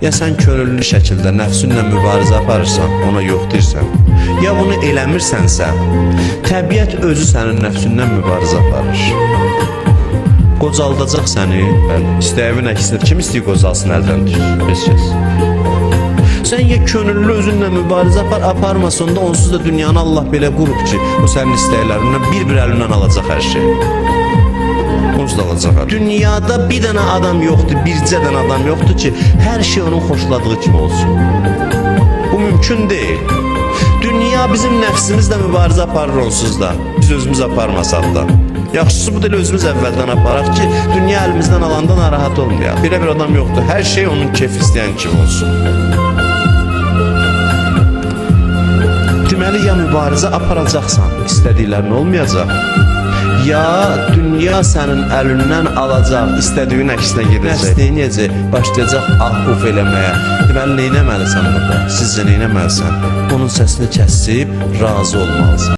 Ya sən könüllü şəkildə nəfsünlə mübarizə aparırsan, ona yox deyirsən. Ya bunu eləmirsənsə, təbiət özü sənin nəfsündən mübarizə aparır. Qocaldacaq səni, istəyəvin əksinə kim istəyir qocalsın əldən deyir, heç kəs. Sən ya könüllü özünlə mübarizə aparmasan da onsuz da dünyanı Allah belə qurub ki, o sənin istəklərindən bir əlindən alacaq hər şey. Onsuz da alacaq. Dünyada bir dənə adam yoxdur, bircə dənə adam yoxdur ki, hər şey onun xoşladığı kimi olsun. Bu mümkün deyil. Dünya bizim nəfsimizlə mübarizə aparır onsuz da, biz özümüz aparmasaq da. Yaxşısı bu da özümüz əvvəldən aparaq ki, dünya əlimizdən alanda narahat olmayaq. Bir adam yoxdur, hər şey onun keyf istəyən kimi olsun. Deməli, ya mübarizə aparacaqsan, istədiklərin olmayacaq, ya dünya sənin əlindən alacaq, istədiyin əksinə gedəcək. Nəsləyəcək, başlayacaq ah-uf eləməyə. Deməli, neynəməlisən burada? Sizcə neynəməlisən? Onun səsini kəsib, razı olmalısan.